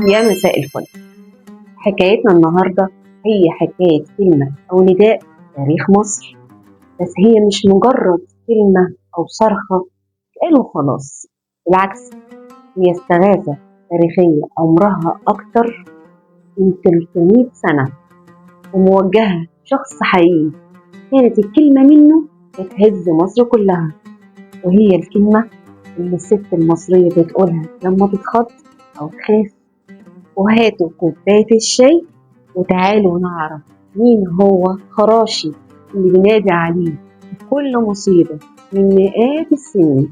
يا مساء الفل. حكايتنا النهاردة هي حكاية كلمة أو نداء تاريخ مصر، بس هي مش مجرد كلمة أو صرخة قالوا خلاص. بالعكس، هي استغاثة تاريخية عمرها أكتر من 300 سنة وموجهة لشخص حقيقي كانت الكلمة منه بتهز مصر كلها، وهي الكلمة اللي الست المصرية بتقولها لما تتخض أو تخاف: وهاتوا كوباية الشاي وتعالوا نعرف مين هو خراشي اللي بنادي عليه في كل مصيبة من مئات السنين.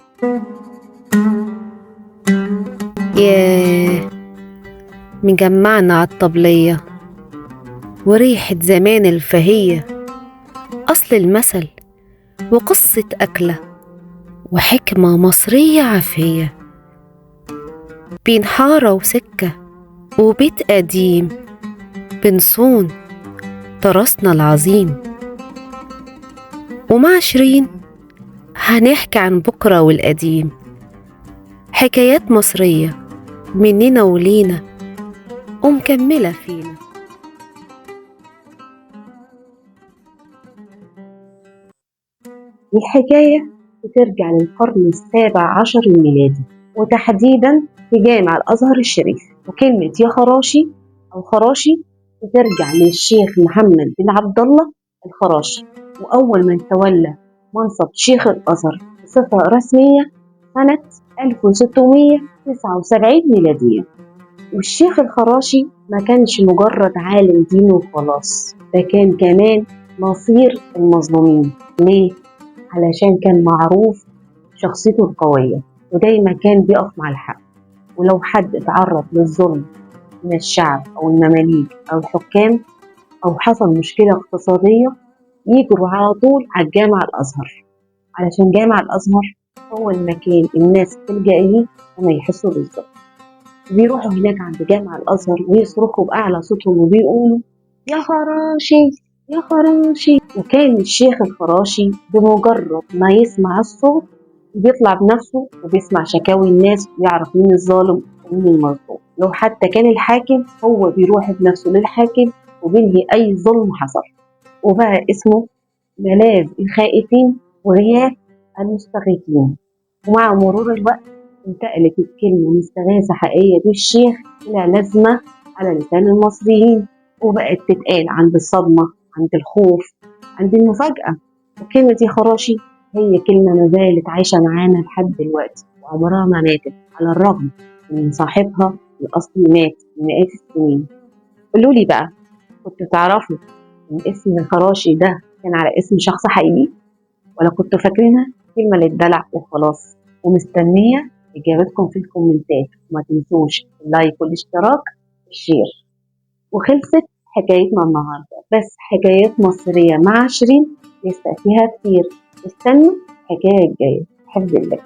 ياه، مجمعنا عالطبلية وريحة زمان الفهية، أصل المثل وقصة أكلة وحكمة مصرية عافية، بين حارة وسكة وبيت قديم بنصون تراثنا العظيم. ومع شيرين هنحكي عن بكرة والقديم، حكايات مصرية مننا ولينا ومكملة فينا. الحكاية بترجع للقرن السابع عشر الميلادي، وتحديدا في جامع الأزهر الشريف. وكلمة يا خراشي أو خراشي بترجع للشيخ محمد بن عبد الله الخراشي، وأول من تولى منصب شيخ الأزهر بصفة رسمية سنة 1679 ميلادية. والشيخ الخراشي ما كانش مجرد عالم دين وخلاص، ده كان كمان نصير المظلومين. ليه؟ علشان كان معروف شخصيته القوية، ودايما كان بيقف مع الحق، ولو حد اتعرض للظلم من الشعب أو المماليك أو الحكام أو حصل مشكلة اقتصادية يجروا على طول على الجامع الأزهر، علشان جامع الأزهر هو المكان الناس تلجأ إليه لما يحسوا بالظلم. بيروحوا هناك عند جامع الأزهر ويصرخوا بأعلى صوتهم وبيقولوا يا خراشي يا خراشي. وكان الشيخ الخراشي بمجرد ما يسمع الصوت بيطلع بنفسه وبيسمع شكاوي الناس ويعرف مين الظالم ومين المظلوم. لو حتى كان الحاكم هو بيروح بنفسه للحاكم وبينهي أي ظلم حصل، وبقى اسمه ملاذ الخائفين وغياث المستغيثين. ومع مرور الوقت انتقلت الكلمة من استغاثة حقيقية بالشيخ إلى لازمة على لسان المصريين، وبقت تتقال عند الصدمة، عند الخوف، عند المفاجأة. وكلمة دي خراشي هي كلمة ما زالت عايشة معانا لحد دلوقتي وعمرها ما ماتت، على الرغم من صاحبها الأصلي مات من مئات السنين. قولولي بقى، كنتوا تعرفوا إن اسم خراشي ده كان على اسم شخص حقيقي، ولا كنتوا فاكرينها كلمة للدلع وخلاص؟ ومستنية إجابتكم في الكومنتات، وما تنسوش اللايك والاشتراك والشير. وخلصت حكايتنا النهاردة، بس حكايات مصرية مع شيرين لسه فيها كتير. استنوا الحكاية الجاية. حفظ الله.